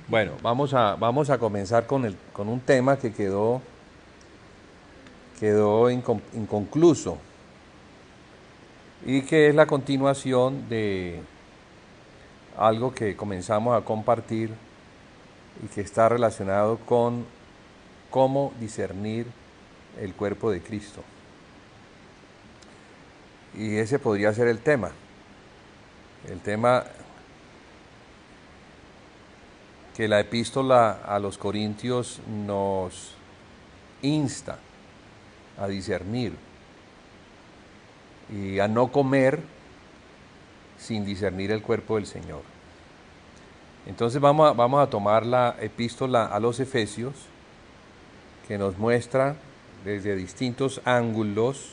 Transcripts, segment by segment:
Bueno, vamos a comenzar con un tema que quedó inconcluso y que es la continuación de algo que comenzamos a compartir y que está relacionado con cómo discernir el cuerpo de Cristo. Y ese podría ser el tema que la epístola a los Corintios nos insta a discernir y a no comer sin discernir el cuerpo del Señor. Entonces vamos a tomar la epístola a los Efesios, que nos muestra desde distintos ángulos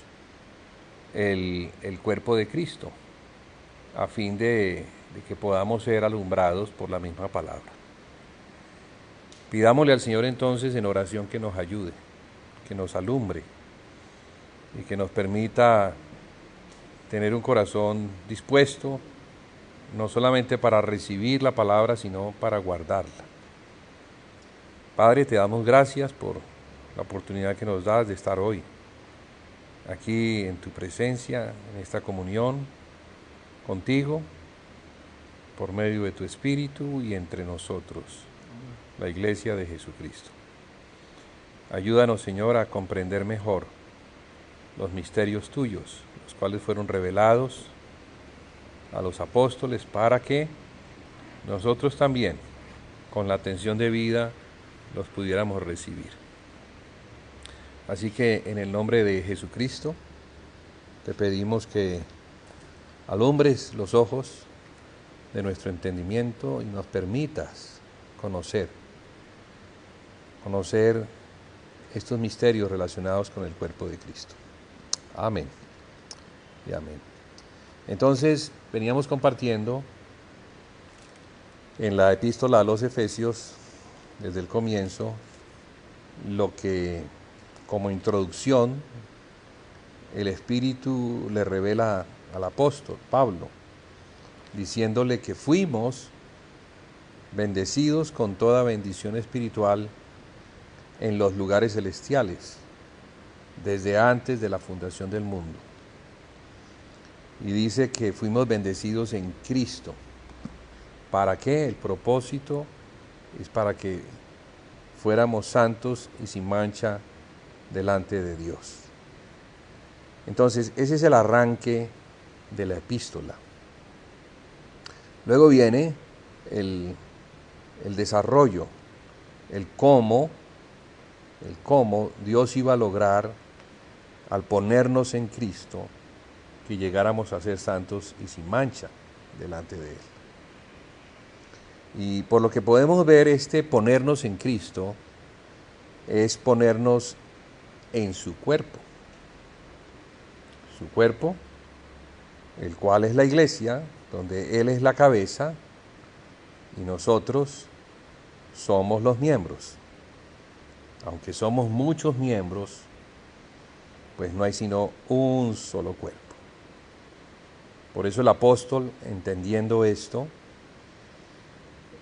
el cuerpo de Cristo, a fin de que podamos ser alumbrados por la misma palabra. Pidámosle al Señor entonces en oración que nos ayude, que nos alumbre y que nos permita tener un corazón dispuesto, no solamente para recibir la palabra, sino para guardarla. Padre, te damos gracias por la oportunidad que nos das de estar hoy aquí en tu presencia, en esta comunión contigo, por medio de tu Espíritu y entre nosotros, la Iglesia de Jesucristo. Ayúdanos, Señor, a comprender mejor los misterios tuyos, los cuales fueron revelados a los apóstoles para que nosotros también, con la atención debida, los pudiéramos recibir. Así que en el nombre de Jesucristo te pedimos que alumbres los ojos de nuestro entendimiento y nos permitas conocer estos misterios relacionados con el cuerpo de Cristo. Amén y amén. Entonces, veníamos compartiendo en la epístola a los Efesios, desde el comienzo, lo que como introducción el Espíritu le revela al apóstol Pablo, diciéndole que fuimos bendecidos con toda bendición espiritual en los lugares celestiales, desde antes de la fundación del mundo. Y dice que fuimos bendecidos en Cristo. ¿Para qué? El propósito es para que fuéramos santos y sin mancha delante de Dios. Entonces, ese es el arranque de la epístola. Luego viene el desarrollo, el cómo Dios iba a lograr, al ponernos en Cristo, que llegáramos a ser santos y sin mancha delante de Él. Y por lo que podemos ver, ponernos en Cristo es ponernos en su cuerpo, el cual es la iglesia, donde Él es la cabeza y nosotros somos los miembros. Aunque somos muchos miembros, pues no hay sino un solo cuerpo. Por eso el apóstol, entendiendo esto,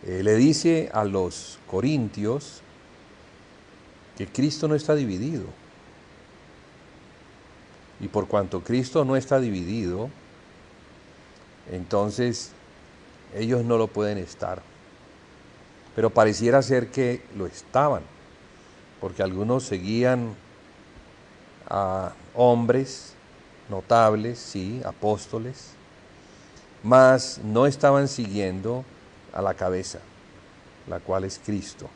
le dice a los corintios que Cristo no está dividido. Y por cuanto Cristo no está dividido, entonces ellos no lo pueden estar. Pero pareciera ser que lo estaban, porque algunos seguían a hombres notables, sí, apóstoles, mas no estaban siguiendo a la cabeza, la cual es Cristo,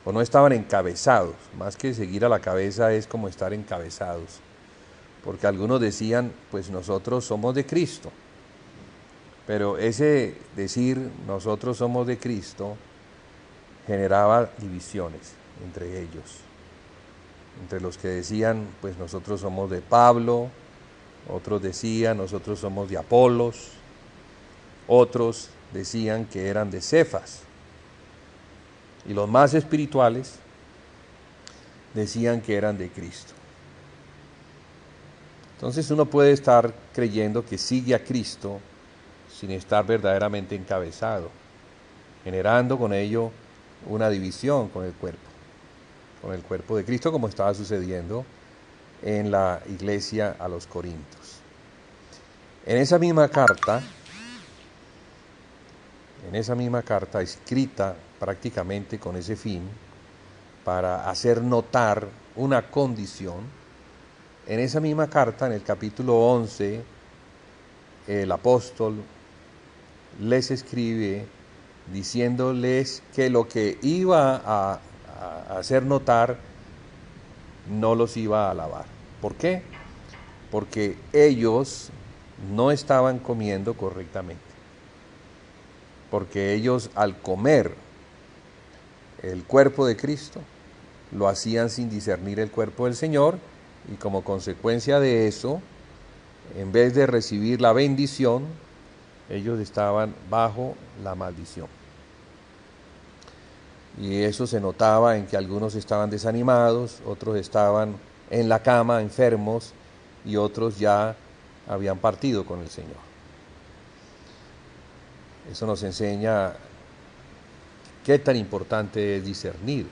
o no estaban encabezados. Más que seguir a la cabeza es como estar encabezados, porque algunos decían, pues nosotros somos de Cristo, pero ese decir nosotros somos de Cristo generaba divisiones entre ellos, entre los que decían, pues nosotros somos de Pablo, otros decían nosotros somos de Apolos, otros decían que eran de Cefas, y los más espirituales decían que eran de Cristo. Entonces uno puede estar creyendo que sigue a Cristo sin estar verdaderamente encabezado. generando con ello una división con el cuerpo de Cristo, como estaba sucediendo en la iglesia a los Corintios. En esa misma carta escrita prácticamente con ese fin, para hacer notar una condición, en esa misma carta, en el capítulo 11, el apóstol les escribe diciéndoles que lo que iba a hacer notar no los iba a alabar. ¿Por qué? Porque ellos no estaban comiendo correctamente. Porque ellos, al comer el cuerpo de Cristo, lo hacían sin discernir el cuerpo del Señor, y como consecuencia de eso, en vez de recibir la bendición, ellos estaban bajo la maldición. Y eso se notaba en que algunos estaban desanimados, otros estaban en la cama enfermos, y otros ya habían partido con el Señor. Eso nos enseña qué tan importante es discernir,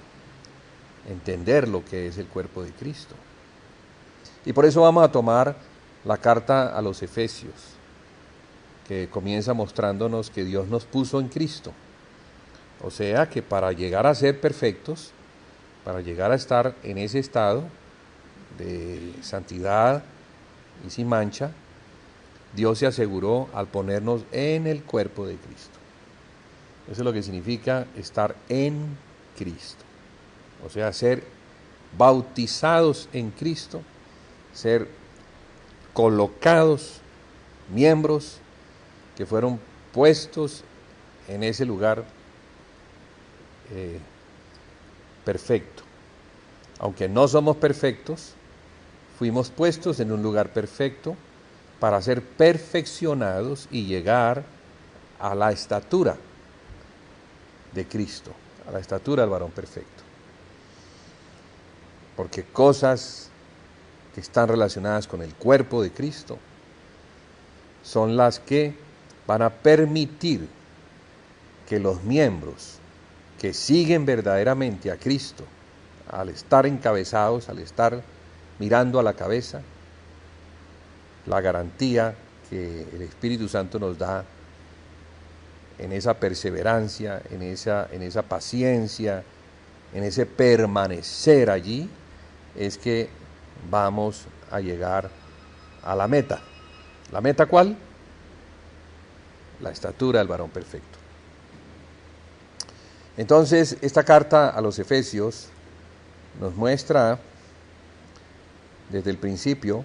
entender lo que es el cuerpo de Cristo. Y por eso vamos a tomar la carta a los Efesios, que comienza mostrándonos que Dios nos puso en Cristo. O sea que para llegar a ser perfectos, para llegar a estar en ese estado de santidad y sin mancha, Dios se aseguró al ponernos en el cuerpo de Cristo. Eso es lo que significa estar en Cristo. O sea, ser bautizados en Cristo, ser colocados, miembros que fueron puestos en ese lugar perfecto. Aunque no somos perfectos, fuimos puestos en un lugar perfecto para ser perfeccionados y llegar a la estatura de Cristo, a la estatura del varón perfecto. Porque cosas que están relacionadas con el cuerpo de Cristo son las que van a permitir que los miembros que siguen verdaderamente a Cristo, al estar encabezados, al estar mirando a la cabeza, la garantía que el Espíritu Santo nos da en esa perseverancia, en esa paciencia, en ese permanecer allí, es que vamos a llegar a la meta. ¿La meta cuál? La estatura del varón perfecto. Entonces, esta carta a los Efesios nos muestra desde el principio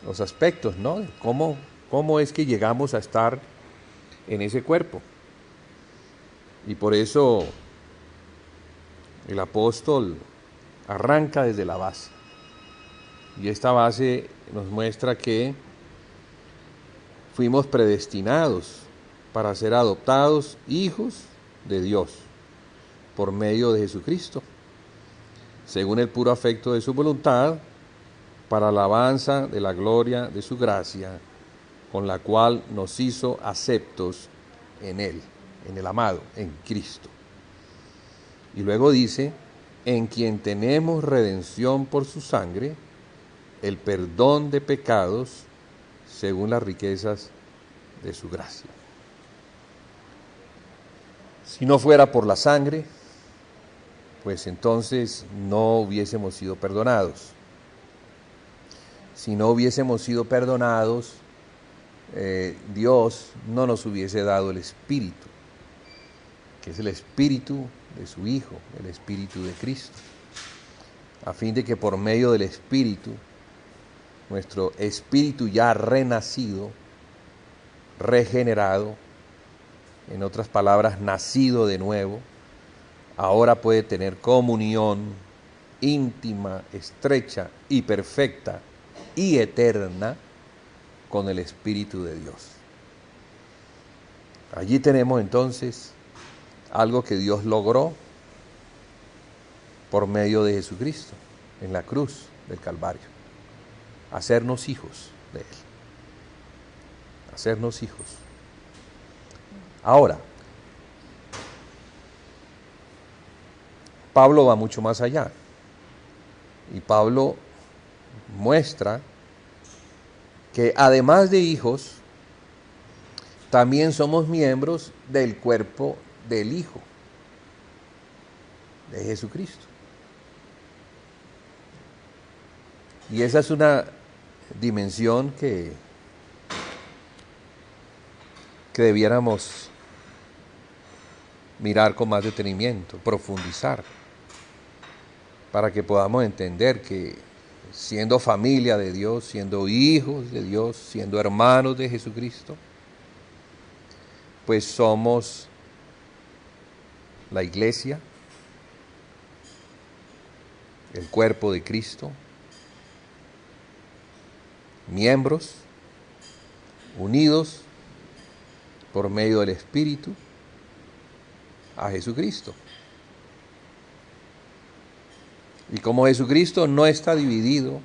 los aspectos, ¿no? ¿Cómo es que llegamos a estar en ese cuerpo? Y por eso el apóstol arranca desde la base. Y esta base nos muestra que fuimos predestinados para ser adoptados hijos de Dios por medio de Jesucristo, según el puro afecto de su voluntad, para alabanza de la gloria de su gracia, con la cual nos hizo aceptos en Él, en el amado, en Cristo. Y luego dice, en quien tenemos redención por su sangre, el perdón de pecados, según las riquezas de su gracia. Si no fuera por la sangre, pues entonces no hubiésemos sido perdonados. Si no hubiésemos sido perdonados, Dios no nos hubiese dado el Espíritu, que es el Espíritu de su Hijo, el Espíritu de Cristo, a fin de que por medio del Espíritu, nuestro espíritu ya renacido, regenerado, en otras palabras, nacido de nuevo, ahora puede tener comunión íntima, estrecha y perfecta y eterna con el Espíritu de Dios. Allí tenemos entonces algo que Dios logró por medio de Jesucristo en la cruz del Calvario: hacernos hijos de Él, hacernos hijos. Ahora, Pablo va mucho más allá. Y Pablo muestra que además de hijos, también somos miembros del cuerpo del Hijo, de Jesucristo. Y esa es una dimensión que debiéramos mirar con más detenimiento, profundizar, para que podamos entender que siendo familia de Dios, siendo hijos de Dios, siendo hermanos de Jesucristo, pues somos la iglesia, el cuerpo de Cristo, miembros unidos por medio del Espíritu a Jesucristo. Y como Jesucristo no está dividido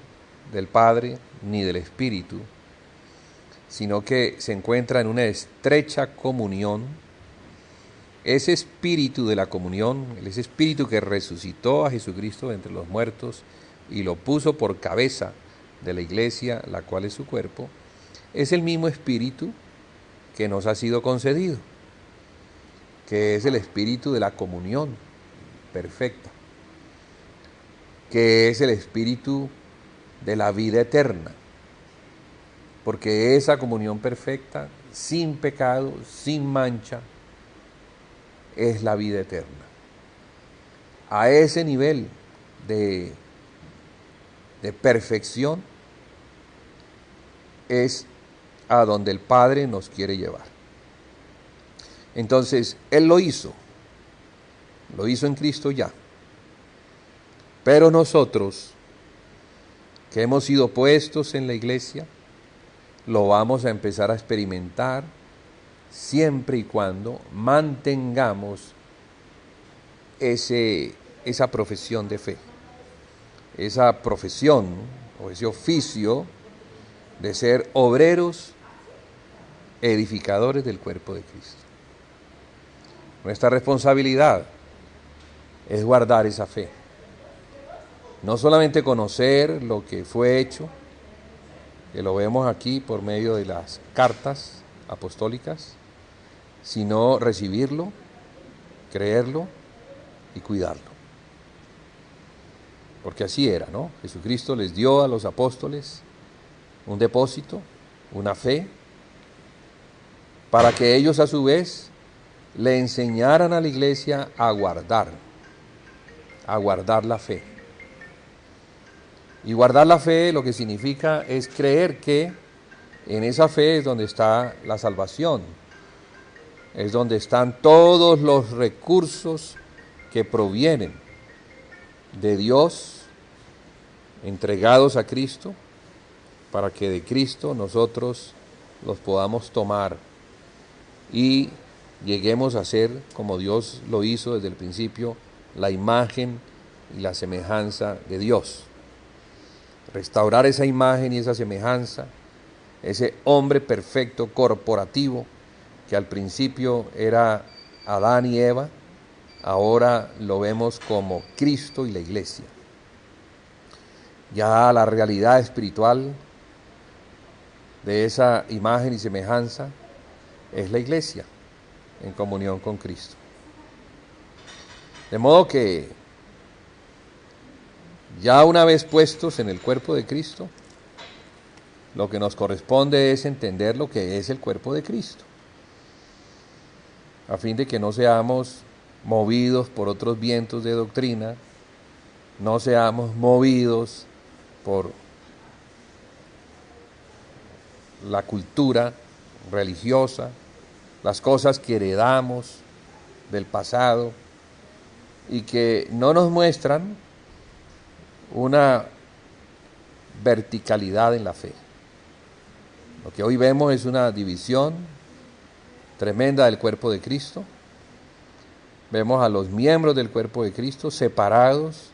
del Padre ni del Espíritu, sino que se encuentra en una estrecha comunión, ese espíritu de la comunión, ese espíritu que resucitó a Jesucristo entre los muertos y lo puso por cabeza de la iglesia, la cual es su cuerpo, es el mismo espíritu que nos ha sido concedido, que es el espíritu de la comunión perfecta, que es el espíritu de la vida eterna, porque esa comunión perfecta, sin pecado, sin mancha, es la vida eterna. A ese nivel de perfección es a donde el Padre nos quiere llevar. Entonces, Él lo hizo en Cristo ya. Pero nosotros, que hemos sido puestos en la iglesia, lo vamos a empezar a experimentar siempre y cuando mantengamos esa profesión de fe, esa profesión o ese oficio de ser obreros edificadores del cuerpo de Cristo. Nuestra responsabilidad es guardar esa fe. No solamente conocer lo que fue hecho, que lo vemos aquí por medio de las cartas apostólicas, sino recibirlo, creerlo y cuidarlo. Porque así era, ¿no? Jesucristo les dio a los apóstoles un depósito, una fe, para que ellos a su vez le enseñaran a la iglesia a guardar la fe. Y guardar la fe lo que significa es creer que en esa fe es donde está la salvación, es donde están todos los recursos que provienen de Dios, entregados a Cristo, para que de Cristo nosotros los podamos tomar y lleguemos a ser, como Dios lo hizo desde el principio, la imagen y la semejanza de Dios. Restaurar esa imagen y esa semejanza, ese hombre perfecto, corporativo, que al principio era Adán y Eva, ahora lo vemos como Cristo y la iglesia. Ya la realidad espiritual de esa imagen y semejanza es la iglesia en comunión con Cristo. De modo que ya una vez puestos en el cuerpo de Cristo, lo que nos corresponde es entender lo que es el cuerpo de Cristo, a fin de que no seamos movidos por otros vientos de doctrina, no seamos movidos por la cultura religiosa, las cosas que heredamos del pasado y que no nos muestran una verticalidad en la fe. Lo que hoy vemos es una división tremenda del cuerpo de Cristo. Vemos a los miembros del cuerpo de Cristo separados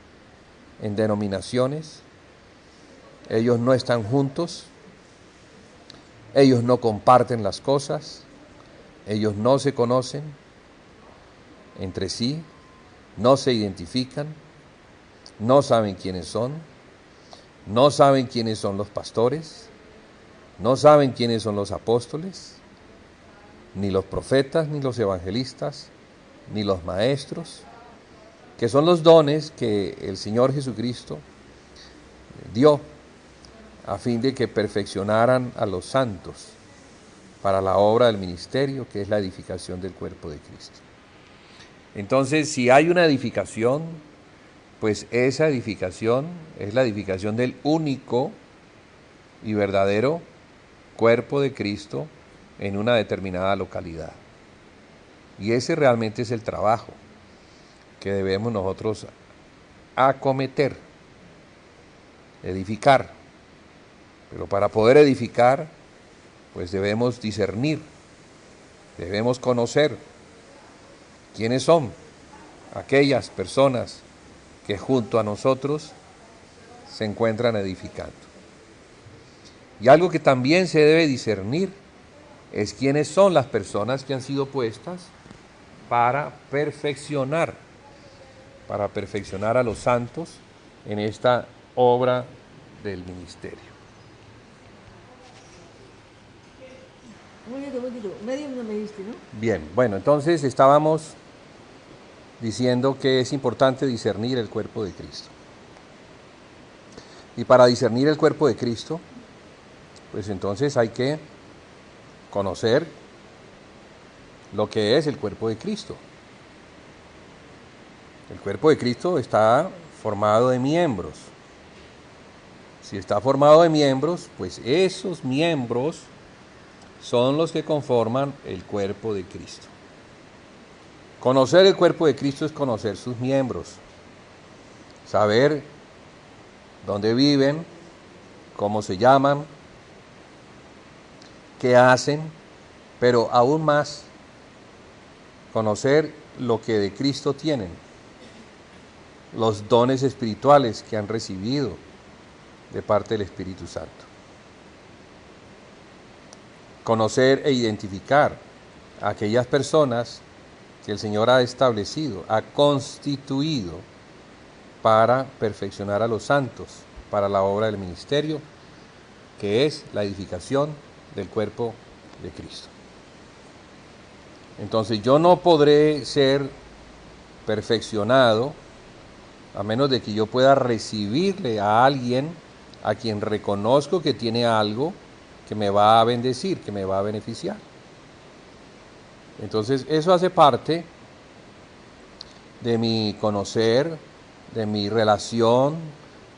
en denominaciones. Ellos no están juntos, ellos no comparten las cosas, ellos no se conocen entre sí, no se identifican, no saben quiénes son, no saben quiénes son los pastores, no saben quiénes son los apóstoles, ni los profetas, ni los evangelistas, ni los maestros, que son los dones que el Señor Jesucristo dio a fin de que perfeccionaran a los santos para la obra del ministerio, que es la edificación del cuerpo de Cristo. Entonces, si hay una edificación, pues esa edificación es la edificación del único y verdadero cuerpo de Cristo en una determinada localidad. Y ese realmente es el trabajo que debemos nosotros acometer, edificar. Pero para poder edificar, pues debemos discernir, debemos conocer quiénes son aquellas personas que junto a nosotros se encuentran edificando. Y algo que también se debe discernir es quiénes son las personas que han sido puestas para perfeccionar a los santos en esta obra del ministerio. Medium no me diste, ¿no? Bien, bueno, entonces estábamos diciendo que es importante discernir el cuerpo de Cristo. Y para discernir el cuerpo de Cristo, pues entonces hay que conocer lo que es el cuerpo de Cristo. El cuerpo de Cristo está formado de miembros. Si está formado de miembros, pues esos miembros son los que conforman el cuerpo de Cristo. Conocer el cuerpo de Cristo es conocer sus miembros, saber dónde viven, cómo se llaman, qué hacen, pero aún más, conocer lo que de Cristo tienen, los dones espirituales que han recibido de parte del Espíritu Santo. Conocer e identificar a aquellas personas que el Señor ha establecido, ha constituido para perfeccionar a los santos, para la obra del ministerio, que es la edificación del cuerpo de Cristo. Entonces yo no podré ser perfeccionado a menos de que yo pueda recibirle a alguien a quien reconozco que tiene algo que me va a bendecir, que me va a beneficiar. Entonces eso hace parte de mi conocer, de mi relación,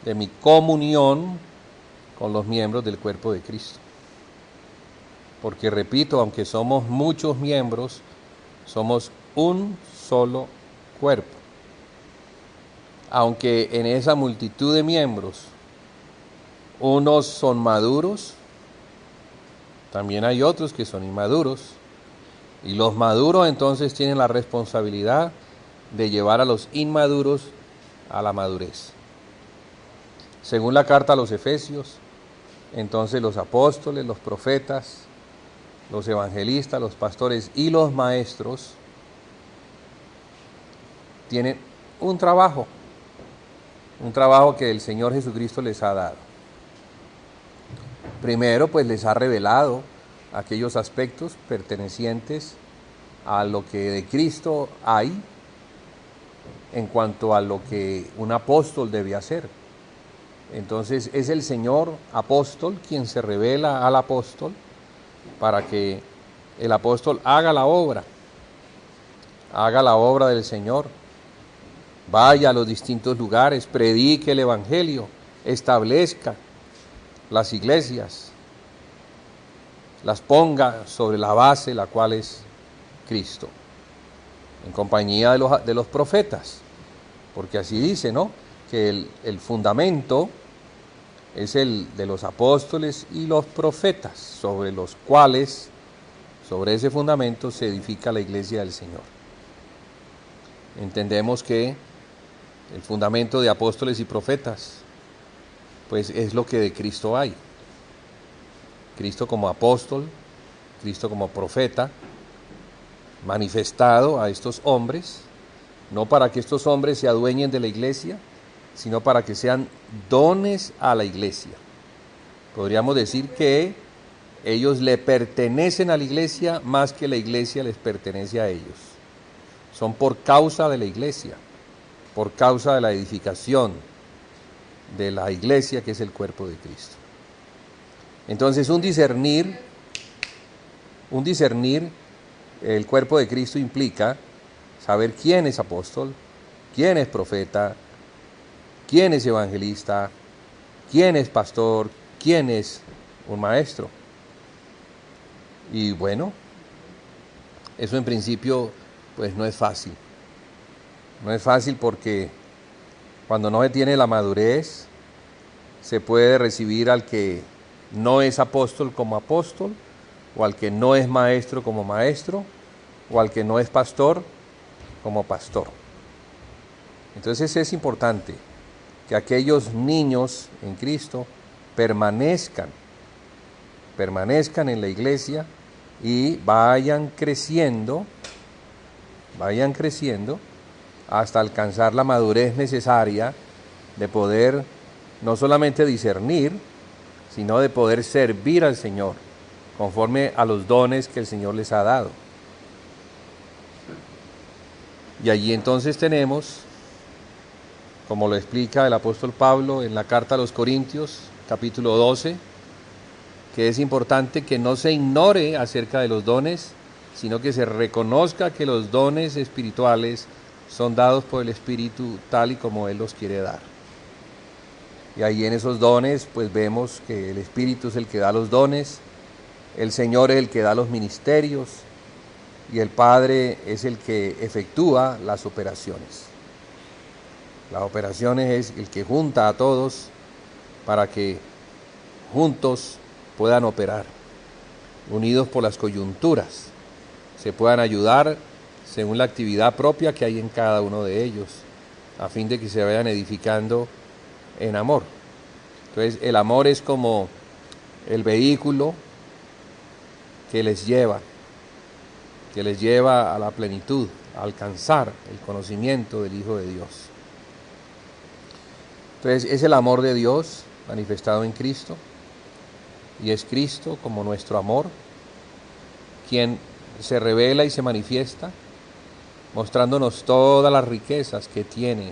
de mi comunión con los miembros del cuerpo de Cristo. Porque repito, aunque somos muchos miembros, somos un solo cuerpo. Aunque en esa multitud de miembros unos son maduros, también hay otros que son inmaduros. Y los maduros entonces tienen la responsabilidad de llevar a los inmaduros a la madurez. Según la carta a los Efesios, entonces los apóstoles, los profetas, los evangelistas, los pastores y los maestros tienen un trabajo que el Señor Jesucristo les ha dado. Primero, pues les ha revelado aquellos aspectos pertenecientes a lo que de Cristo hay en cuanto a lo que un apóstol debe hacer. Entonces es el Señor apóstol quien se revela al apóstol para que el apóstol haga la obra del Señor, vaya a los distintos lugares, predique el evangelio, establezca las iglesias, las ponga sobre la base, la cual es Cristo, en compañía de los profetas, porque así dice, ¿no? Que el fundamento es el de los apóstoles y los profetas, sobre los cuales, sobre ese fundamento se edifica la iglesia del Señor. Entendemos que el fundamento de apóstoles y profetas, pues es lo que de Cristo hay. Cristo como apóstol, Cristo como profeta, manifestado a estos hombres, no para que estos hombres se adueñen de la iglesia, sino para que sean dones a la iglesia. Podríamos decir que ellos le pertenecen a la iglesia más que la iglesia les pertenece a ellos. Son por causa de la iglesia, por causa de la edificación de la iglesia que es el cuerpo de Cristo. Entonces un discernir el cuerpo de Cristo implica saber quién es apóstol, quién es profeta, quién es evangelista, quién es pastor, quién es un maestro. Y bueno, eso en principio pues no es fácil. No es fácil porque cuando no se tiene la madurez, se puede recibir al que no es apóstol como apóstol, o al que no es maestro como maestro, o al que no es pastor como pastor. Entonces es importante que aquellos niños en Cristo permanezcan en la iglesia y vayan creciendo hasta alcanzar la madurez necesaria de poder no solamente discernir, sino de poder servir al Señor conforme a los dones que el Señor les ha dado. Y allí entonces tenemos, como lo explica el apóstol Pablo en la carta a los Corintios, capítulo 12, que es importante que no se ignore acerca de los dones, sino que se reconozca que los dones espirituales son dados por el Espíritu tal y como Él los quiere dar. Y ahí en esos dones pues vemos que el Espíritu es el que da los dones, el Señor es el que da los ministerios y el Padre es el que efectúa las operaciones. Las operaciones es el que junta a todos para que juntos puedan operar, unidos por las coyunturas, se puedan ayudar según la actividad propia que hay en cada uno de ellos, a fin de que se vayan edificando en amor. Entonces el amor es como el vehículo que les lleva a la plenitud, a alcanzar el conocimiento del Hijo de Dios. Entonces es el amor de Dios manifestado en Cristo, y es Cristo como nuestro amor quien se revela y se manifiesta, mostrándonos todas las riquezas que tiene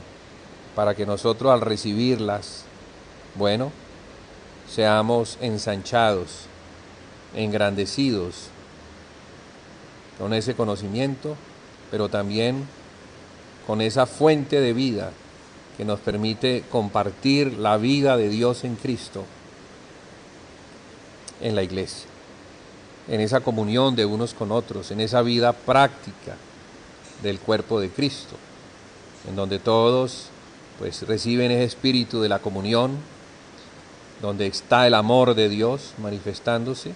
para que nosotros al recibirlas, bueno, seamos ensanchados, engrandecidos con ese conocimiento, pero también con esa fuente de vida que nos permite compartir la vida de Dios en Cristo en la iglesia, en esa comunión de unos con otros, en esa vida práctica del cuerpo de Cristo, en donde todos pues reciben ese espíritu de la comunión, donde está el amor de Dios manifestándose,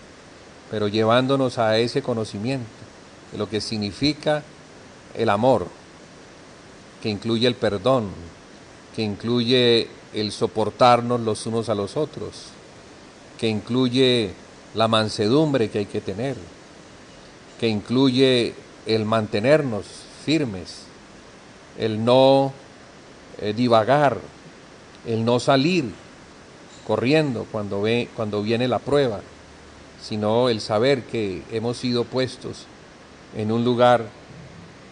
pero llevándonos a ese conocimiento de lo que significa el amor, que incluye el perdón, que incluye el soportarnos los unos a los otros, que incluye la mansedumbre que hay que tener, que incluye el mantenernos firmes, el no divagar, el no salir corriendo cuando viene la prueba, sino el saber que hemos sido puestos en un lugar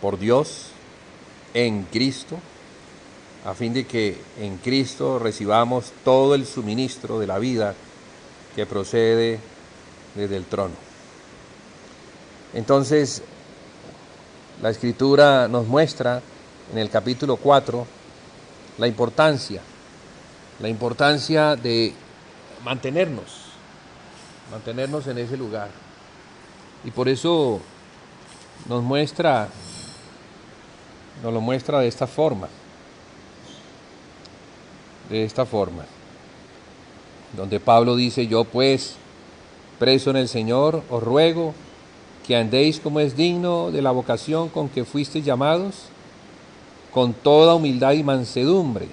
por Dios, en Cristo, a fin de que en Cristo recibamos todo el suministro de la vida que procede desde el trono. Entonces, la Escritura nos muestra en el capítulo 4 la importancia de mantenernos en ese lugar. Y por eso nos lo muestra de esta forma, donde Pablo dice: yo pues, preso en el Señor, os ruego que andéis como es digno de la vocación con que fuisteis llamados, con toda humildad y mansedumbre,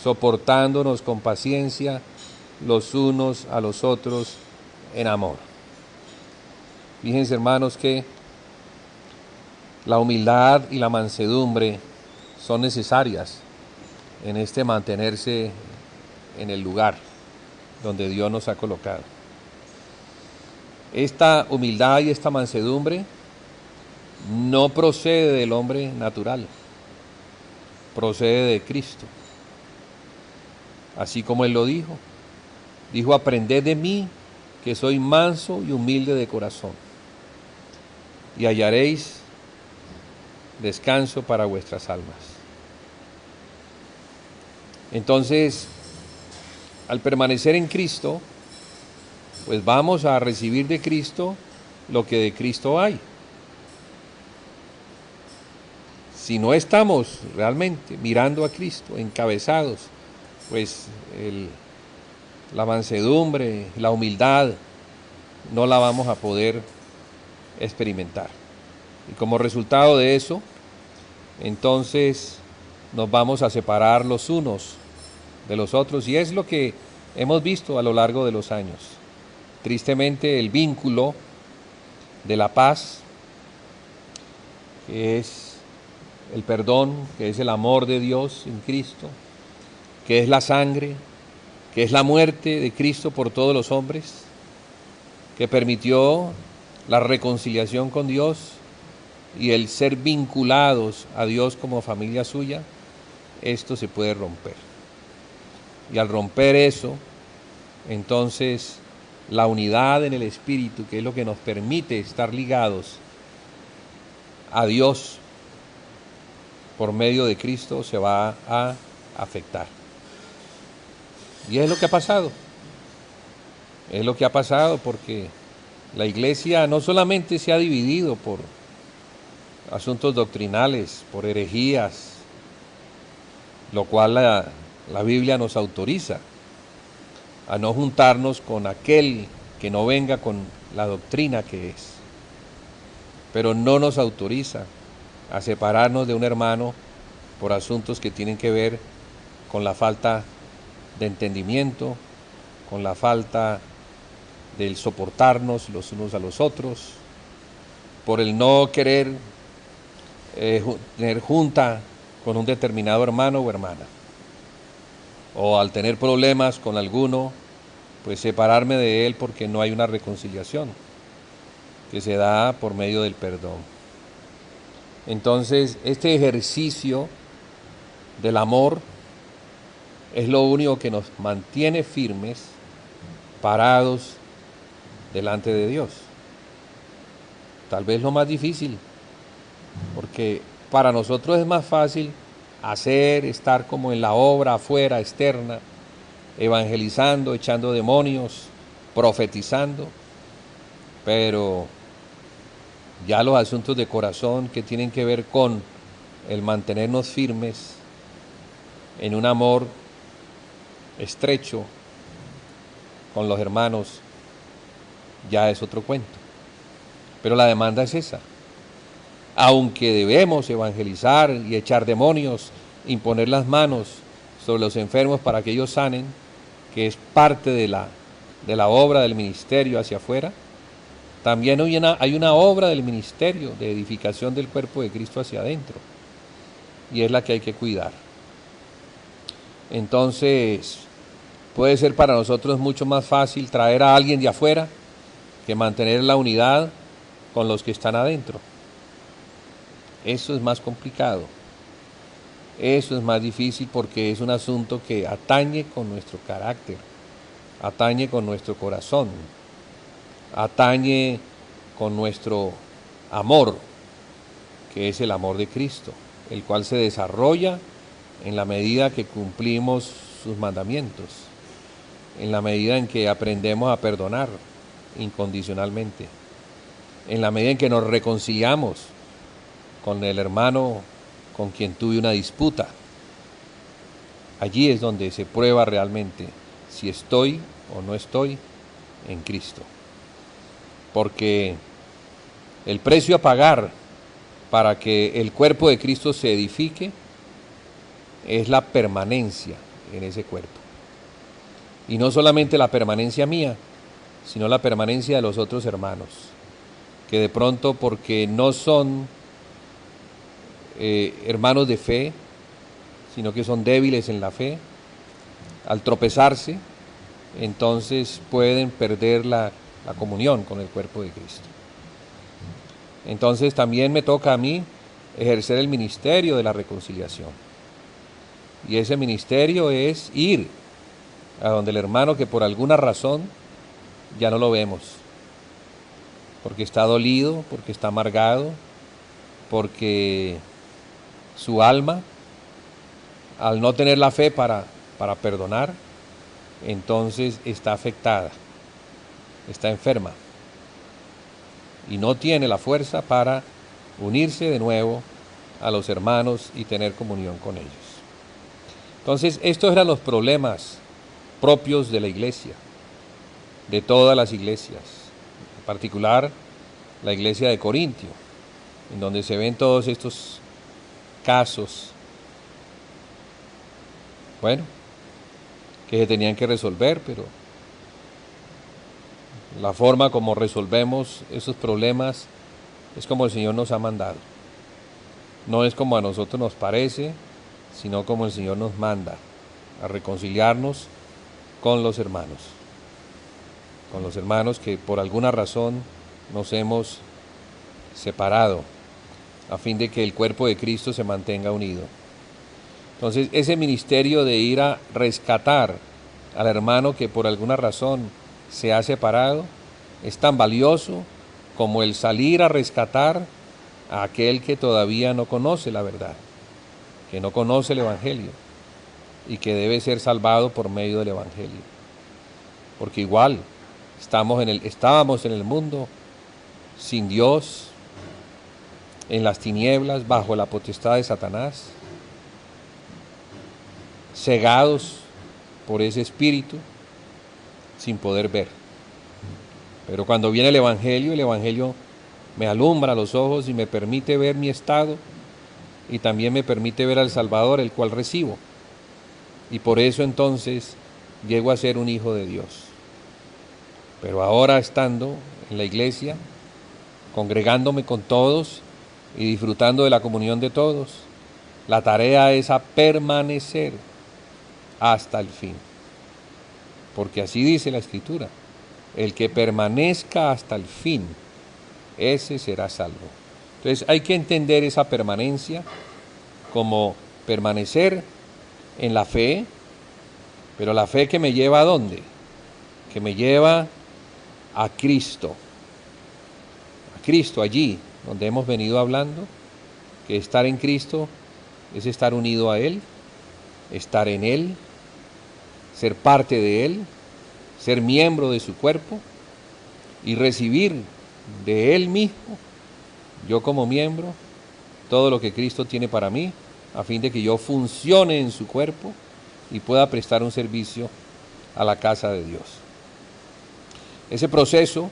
soportándonos con paciencia los unos a los otros en amor. Fíjense, hermanos, que La humildad y la mansedumbre son necesarias en este mantenerse en el lugar donde Dios nos ha colocado. Esta humildad y esta mansedumbre no procede del hombre natural, procede de Cristo. Así como Él lo dijo. Dijo: aprended de mí, que soy manso y humilde de corazón, y hallaréis descanso para vuestras almas. Entonces, al permanecer en Cristo, pues vamos a recibir de Cristo lo que de Cristo hay. Si no estamos realmente mirando a Cristo, encabezados, pues la mansedumbre, la humildad, no la vamos a poder experimentar. Y como resultado de eso, entonces nos vamos a separar los unos de los otros, y es lo que hemos visto a lo largo de los años. Tristemente, el vínculo de la paz, que es el perdón, que es el amor de Dios en Cristo, que es la sangre, que es la muerte de Cristo por todos los hombres, que permitió la reconciliación con Dios y el ser vinculados a Dios como familia suya, esto se puede romper. Y al romper eso, entonces la unidad en el Espíritu, que es lo que nos permite estar ligados a Dios por medio de Cristo, se va a afectar. Y es lo que ha pasado. Es lo que ha pasado, porque la iglesia no solamente se ha dividido por asuntos doctrinales, por herejías, lo cual la Biblia nos autoriza a no juntarnos con aquel que no venga con la doctrina que es, pero no nos autoriza a separarnos de un hermano por asuntos que tienen que ver con la falta de entendimiento, con la falta del soportarnos los unos a los otros, por el no querer tener junta con un determinado hermano o hermana, o al tener problemas con alguno, pues separarme de él porque no hay una reconciliación que se da por medio del perdón. Entonces, este ejercicio del amor es lo único que nos mantiene firmes, parados delante de Dios. Tal vez lo más difícil, porque para nosotros es más fácil estar como en la obra afuera, externa, evangelizando, echando demonios, profetizando, pero ya los asuntos de corazón que tienen que ver con el mantenernos firmes en un amor estrecho con los hermanos, ya es otro cuento. Pero la demanda es esa. Aunque debemos evangelizar y echar demonios, imponer las manos sobre los enfermos para que ellos sanen, que es parte de la obra del ministerio hacia afuera, también hay una obra del ministerio de edificación del cuerpo de Cristo hacia adentro, y es la que hay que cuidar. Entonces, puede ser para nosotros mucho más fácil traer a alguien de afuera que mantener la unidad con los que están adentro. Eso es más complicado. Eso es más difícil, porque es un asunto que atañe con nuestro carácter, atañe con nuestro corazón, atañe con nuestro amor, que es el amor de Cristo, el cual se desarrolla en la medida que cumplimos sus mandamientos, en la medida en que aprendemos a perdonar incondicionalmente, en la medida en que nos reconciliamos con el hermano con quien tuve una disputa. Allí es donde se prueba realmente si estoy o no estoy en Cristo. Porque el precio a pagar para que el cuerpo de Cristo se edifique es la permanencia en ese cuerpo. Y no solamente la permanencia mía, sino la permanencia de los otros hermanos, que de pronto, porque no son hermanos de fe, sino que son débiles en la fe. Al tropezarse, entonces pueden perder la comunión con el cuerpo de Cristo. Entonces también me toca a mí ejercer el ministerio de la reconciliación. Y ese ministerio es ir a donde el hermano que por alguna razón ya no lo vemos, porque está dolido, porque está amargado, porque su alma, al no tener la fe para perdonar, entonces está afectada, está enferma y no tiene la fuerza para unirse de nuevo a los hermanos y tener comunión con ellos. Entonces, estos eran los problemas propios de la iglesia, de todas las iglesias, en particular la iglesia de Corintio, en donde se ven todos estos casos, bueno, que se tenían que resolver, pero la forma como resolvemos esos problemas es como el Señor nos ha mandado. No es como a nosotros nos parece, sino como el Señor nos manda, a reconciliarnos con los hermanos que por alguna razón nos hemos separado, a fin de que el cuerpo de Cristo se mantenga unido. Entonces, ese ministerio de ir a rescatar al hermano que por alguna razón se ha separado es tan valioso como el salir a rescatar a aquel que todavía no conoce la verdad, que no conoce el Evangelio y que debe ser salvado por medio del Evangelio. Porque igual estábamos en el mundo sin Dios, en las tinieblas, bajo la potestad de Satanás, cegados por ese espíritu, sin poder ver. Pero cuando viene el Evangelio me alumbra los ojos y me permite ver mi estado y también me permite ver al Salvador, el cual recibo. Y por eso entonces llego a ser un hijo de Dios. Pero ahora estando en la iglesia, congregándome con todos y disfrutando de la comunión de todos, la tarea es a permanecer hasta el fin. Porque así dice la Escritura, el que permanezca hasta el fin, ese será salvo. Entonces hay que entender esa permanencia como permanecer en la fe, pero la fe que me lleva ¿a dónde? Que me lleva a Cristo allí donde hemos venido hablando, que estar en Cristo es estar unido a Él, estar en Él, ser parte de Él, ser miembro de su cuerpo y recibir de Él mismo, yo como miembro, todo lo que Cristo tiene para mí, a fin de que yo funcione en su cuerpo y pueda prestar un servicio a la casa de Dios. Ese proceso,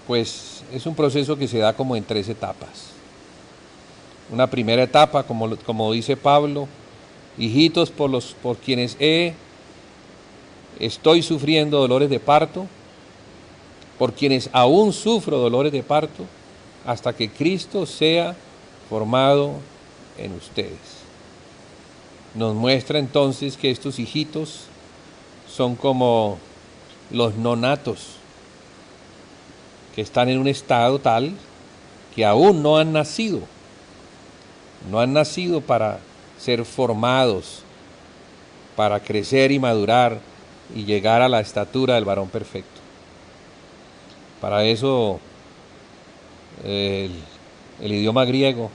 pues, es un proceso que se da como en 3 etapas. Una primera etapa, como dice Pablo, hijitos por quienes estoy sufriendo dolores de parto, por quienes aún sufro dolores de parto, hasta que Cristo sea formado en ustedes. Nos muestra entonces que estos hijitos son como los nonatos, que están en un estado tal que aún no han nacido para ser formados, para crecer y madurar y llegar a la estatura del varón perfecto. Para eso el idioma griego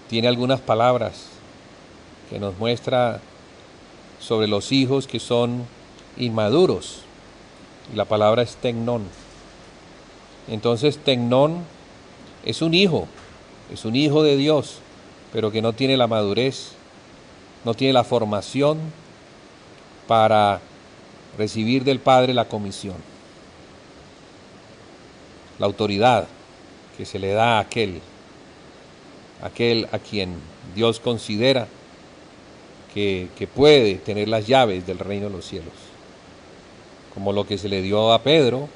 tiene algunas palabras que nos muestra sobre los hijos que son inmaduros. Y la palabra es teknon. Entonces teknon es un hijo de Dios, pero que no tiene la madurez, no tiene la formación para recibir del Padre la comisión, la autoridad que se le da a aquel a quien Dios considera que puede tener las llaves del reino de los cielos, como lo que se le dio a Pedro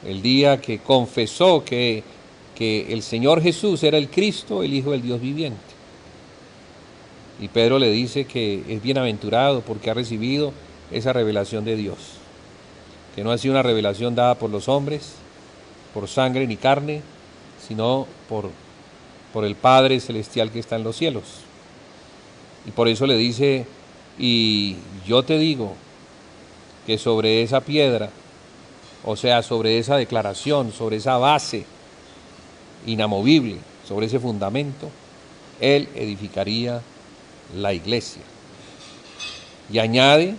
el día que confesó que el Señor Jesús era el Cristo, el Hijo del Dios viviente. Y Pedro le dice que es bienaventurado porque ha recibido esa revelación de Dios, que no ha sido una revelación dada por los hombres, por sangre ni carne, sino por el Padre Celestial que está en los cielos. Y por eso le dice, y yo te digo que sobre esa piedra, o sea, sobre esa declaración, sobre esa base inamovible, sobre ese fundamento, Él edificaría la iglesia. Y añade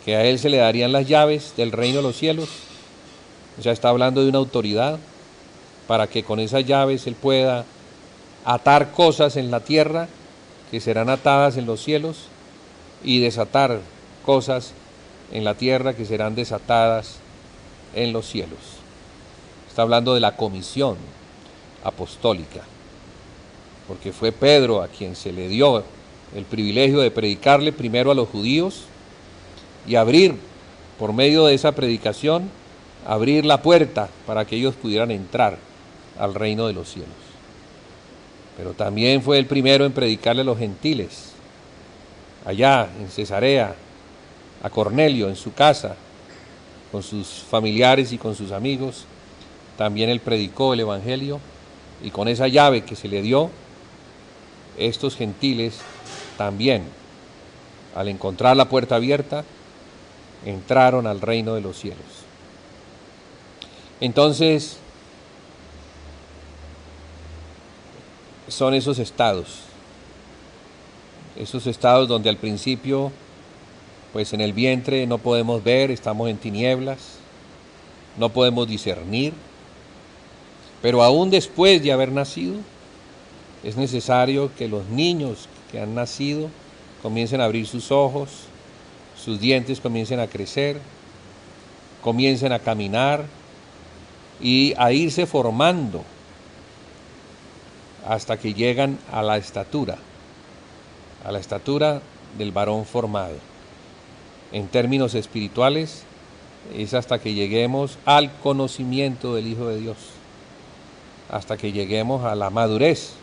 que a Él se le darían las llaves del reino de los cielos, o sea, está hablando de una autoridad, para que con esas llaves Él pueda atar cosas en la tierra que serán atadas en los cielos y desatar cosas en la tierra que serán desatadas en los cielos. Está hablando de la comisión apostólica, porque fue Pedro a quien se le dio el privilegio de predicarle primero a los judíos y abrir, por medio de esa predicación, abrir la puerta para que ellos pudieran entrar al reino de los cielos. Pero también fue el primero en predicarle a los gentiles, allá en Cesarea, a Cornelio en su casa, con sus familiares y con sus amigos. También él predicó el evangelio, y con esa llave que se le dio, estos gentiles también, al encontrar la puerta abierta, entraron al reino de los cielos. Entonces, son esos estados donde al principio, pues en el vientre no podemos ver, estamos en tinieblas, no podemos discernir, pero aún después de haber nacido, es necesario que los niños que han nacido comiencen a abrir sus ojos, sus dientes comiencen a crecer, comiencen a caminar y a irse formando hasta que llegan a la estatura del varón formado. En términos espirituales, es hasta que lleguemos al conocimiento del Hijo de Dios, hasta que lleguemos a la madurez.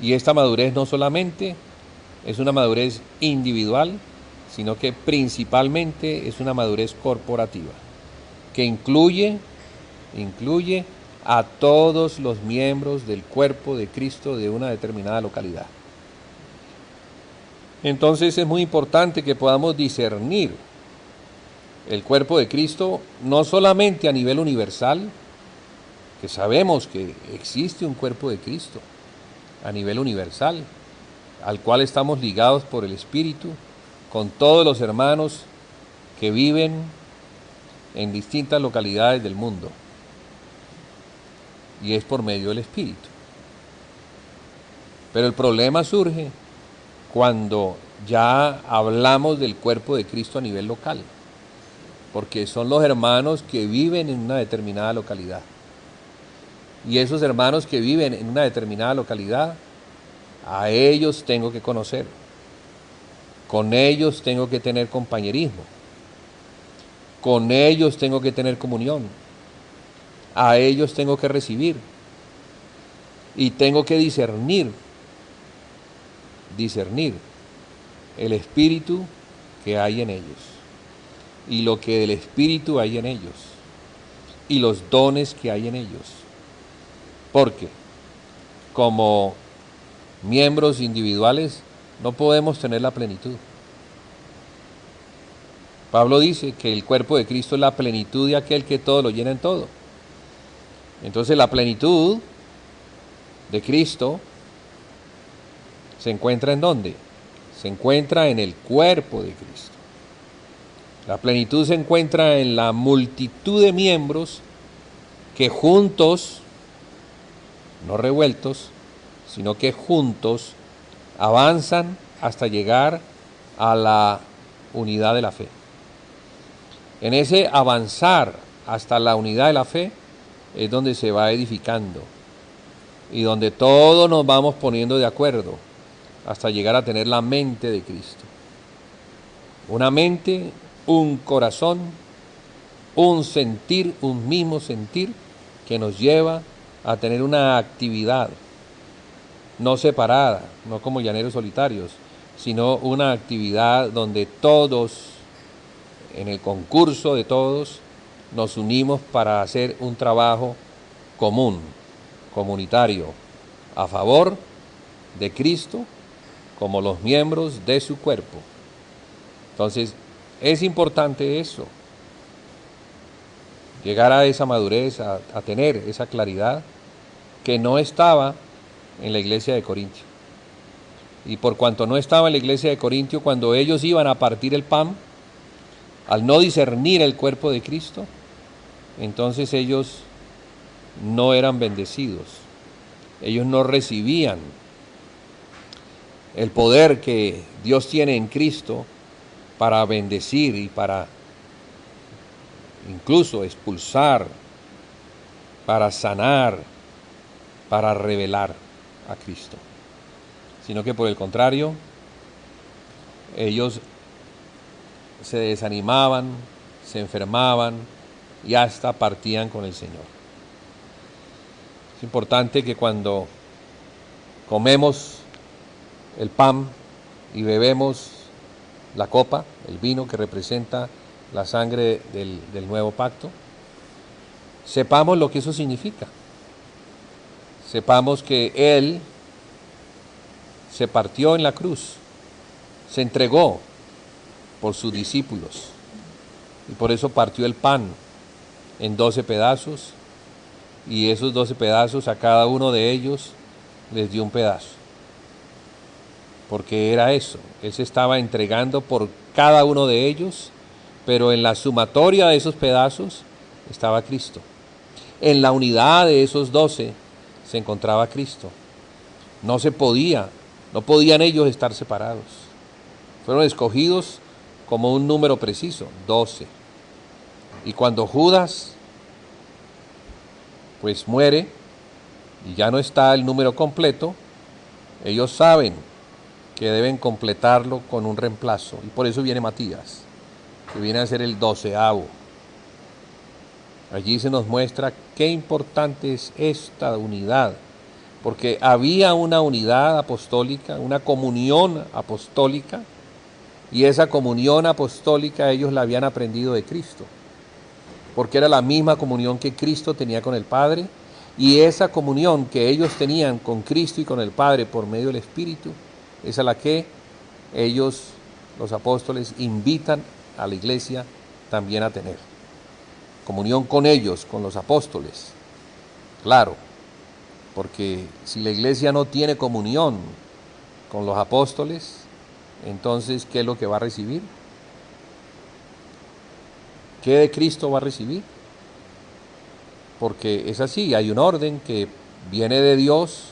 Y esta madurez no solamente es una madurez individual, sino que principalmente es una madurez corporativa, que incluye a todos los miembros del cuerpo de Cristo de una determinada localidad. Entonces es muy importante que podamos discernir el cuerpo de Cristo, no solamente a nivel universal, que sabemos que existe un cuerpo de Cristo a nivel universal, al cual estamos ligados por el Espíritu, con todos los hermanos que viven en distintas localidades del mundo, y es por medio del Espíritu. Pero el problema surge cuando ya hablamos del cuerpo de Cristo a nivel local, porque son los hermanos que viven en una determinada localidad. Y esos hermanos que viven en una determinada localidad, a ellos tengo que conocer, con ellos tengo que tener compañerismo, con ellos tengo que tener comunión, a ellos tengo que recibir y tengo que discernir el espíritu que hay en ellos y lo que del espíritu hay en ellos y los dones que hay en ellos, porque como miembros individuales no podemos tener la plenitud. Pablo dice que el cuerpo de Cristo es la plenitud de aquel que todo lo llena en todo. Entonces la plenitud de Cristo se encuentra ¿en dónde? Se encuentra en el cuerpo de Cristo. La plenitud se encuentra en la multitud de miembros que juntos, no revueltos, sino que juntos avanzan hasta llegar a la unidad de la fe. En ese avanzar hasta la unidad de la fe es donde se va edificando y donde todos nos vamos poniendo de acuerdo hasta llegar a tener la mente de Cristo. Una mente, un corazón, un sentir, un mismo sentir que nos lleva a tener una actividad no separada, no como llaneros solitarios, sino una actividad donde todos, en el concurso de todos, nos unimos para hacer un trabajo común, comunitario, a favor de Cristo como los miembros de su cuerpo. Entonces, es importante eso, llegar a esa madurez, a tener esa claridad que no estaba en la iglesia de Corintio. Y por cuanto no estaba en la iglesia de Corintio, cuando ellos iban a partir el pan, al no discernir el cuerpo de Cristo, entonces ellos no eran bendecidos. Ellos no recibían el poder que Dios tiene en Cristo para bendecir y para incluso expulsar, para sanar, para revelar a Cristo. Sino que por el contrario, ellos se desanimaban, se enfermaban y hasta partían con el Señor. Es importante que cuando comemos el pan y bebemos la copa, el vino que representa la sangre del nuevo pacto, sepamos lo que eso significa. Sepamos que Él se partió en la cruz, se entregó por sus discípulos y por eso partió el pan en 12 pedazos y esos 12 pedazos a cada uno de ellos les dio un pedazo, porque era eso, Él se estaba entregando por cada uno de ellos, pero en la sumatoria de esos pedazos estaba Cristo, en la unidad de esos 12 se encontraba Cristo. No podían ellos estar separados. Fueron escogidos como un número preciso, 12. Y cuando Judas pues muere y ya no está el número completo, ellos saben que deben completarlo con un reemplazo. Y por eso viene Matías, que viene a ser el 12avo. Allí se nos muestra qué importante es esta unidad, porque había una unidad apostólica, una comunión apostólica, y esa comunión apostólica ellos la habían aprendido de Cristo, porque era la misma comunión que Cristo tenía con el Padre, y esa comunión que ellos tenían con Cristo y con el Padre por medio del Espíritu, es a la que ellos, los apóstoles, invitan a la iglesia también a tener. Comunión con ellos, con los apóstoles, claro, porque si la iglesia no tiene comunión con los apóstoles, entonces, ¿qué es lo que va a recibir? ¿Qué de Cristo va a recibir? Porque es así, hay un orden que viene de Dios,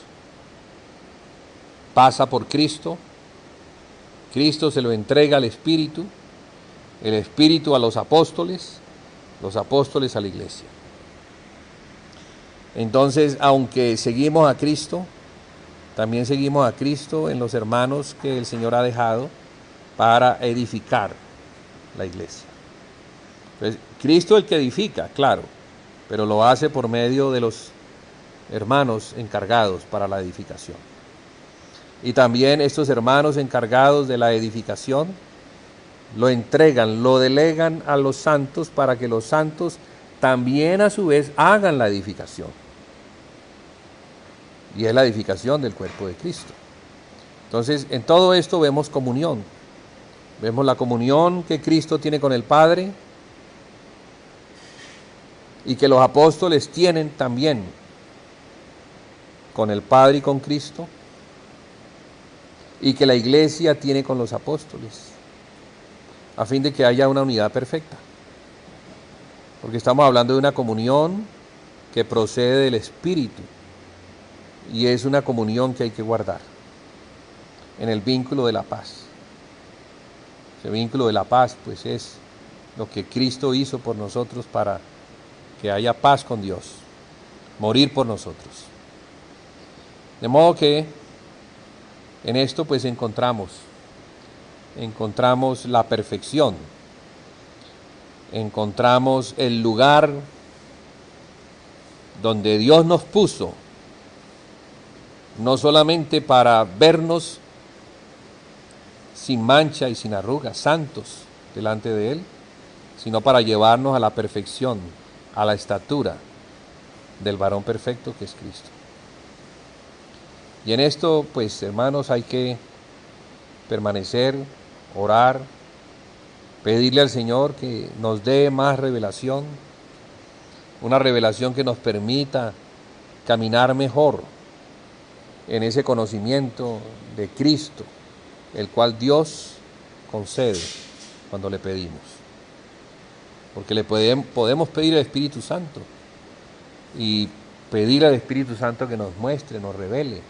pasa por Cristo, Cristo se lo entrega al Espíritu, el Espíritu a los apóstoles a la iglesia. Entonces, aunque seguimos a Cristo, también seguimos a Cristo en los hermanos que el Señor ha dejado para edificar la iglesia. Entonces, Cristo es el que edifica, claro, pero lo hace por medio de los hermanos encargados para la edificación. Y también estos hermanos encargados de la edificación lo entregan, lo delegan a los santos para que los santos también a su vez hagan la edificación. Y es la edificación del cuerpo de Cristo. Entonces, en todo esto vemos comunión. Vemos la comunión que Cristo tiene con el Padre y que los apóstoles tienen también con el Padre y con Cristo, y que la iglesia tiene con los apóstoles, a fin de que haya una unidad perfecta. Porque estamos hablando de una comunión que procede del Espíritu, y es una comunión que hay que guardar en el vínculo de la paz. Ese vínculo de la paz, pues, es lo que Cristo hizo por nosotros para que haya paz con Dios, morir por nosotros. De modo que en esto pues encontramos la perfección, encontramos el lugar donde Dios nos puso no solamente para vernos sin mancha y sin arrugas, santos delante de Él, sino para llevarnos a la perfección, a la estatura del varón perfecto que es Cristo. Y en esto, pues, hermanos, hay que permanecer, orar, pedirle al Señor que nos dé más revelación, una revelación que nos permita caminar mejor en ese conocimiento de Cristo, el cual Dios concede cuando le pedimos. Porque le podemos pedir al Espíritu Santo y pedir al Espíritu Santo que nos muestre, nos revele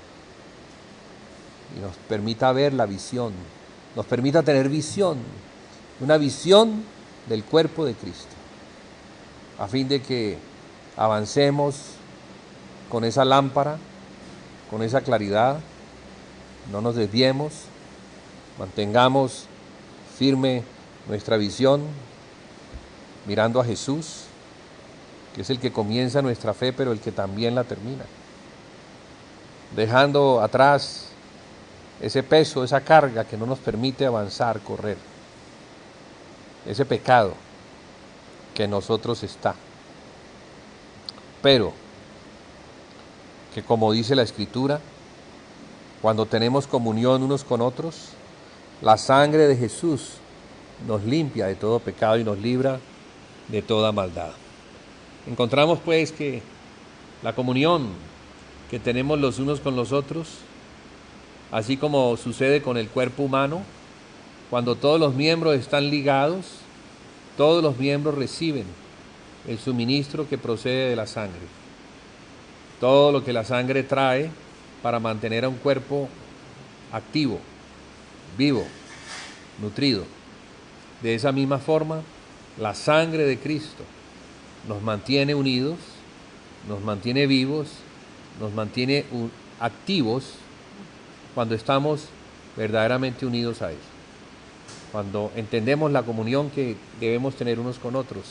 y nos permita ver la visión, nos permita tener visión, una visión del cuerpo de Cristo, a fin de que avancemos con esa lámpara, con esa claridad, no nos desviemos, mantengamos firme nuestra visión, mirando a Jesús, que es el que comienza nuestra fe, pero el que también la termina. Dejando atrás ese peso, esa carga que no nos permite avanzar, correr. Ese pecado que en nosotros está. Pero que, como dice la Escritura, cuando tenemos comunión unos con otros, la sangre de Jesús nos limpia de todo pecado y nos libra de toda maldad. Encontramos pues que la comunión que tenemos los unos con los otros, así como sucede con el cuerpo humano, cuando todos los miembros están ligados, todos los miembros reciben el suministro que procede de la sangre. Todo lo que la sangre trae para mantener a un cuerpo activo, vivo, nutrido. De esa misma forma, la sangre de Cristo nos mantiene unidos, nos mantiene vivos, nos mantiene activos cuando estamos verdaderamente unidos a Él. Cuando entendemos la comunión que debemos tener unos con otros,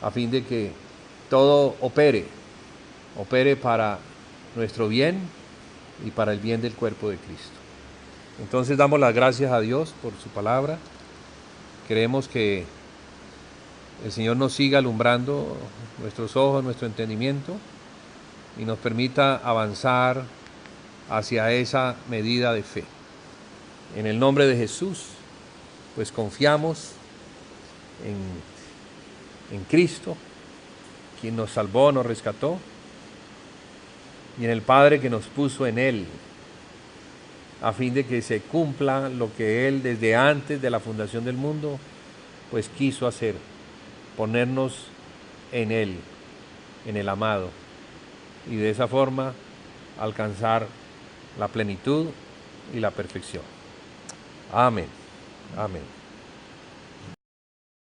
a fin de que todo opere para nuestro bien y para el bien del cuerpo de Cristo. Entonces damos las gracias a Dios por su palabra. Creemos que el Señor nos siga alumbrando nuestros ojos, nuestro entendimiento y nos permita avanzar hacia esa medida de fe. En el nombre de Jesús, pues confiamos en Cristo, quien nos salvó, nos rescató, y en el Padre que nos puso en Él, a fin de que se cumpla lo que Él desde antes de la fundación del mundo, pues quiso hacer, ponernos en Él, en el amado, y de esa forma alcanzar la plenitud y la perfección. Amén. Amén.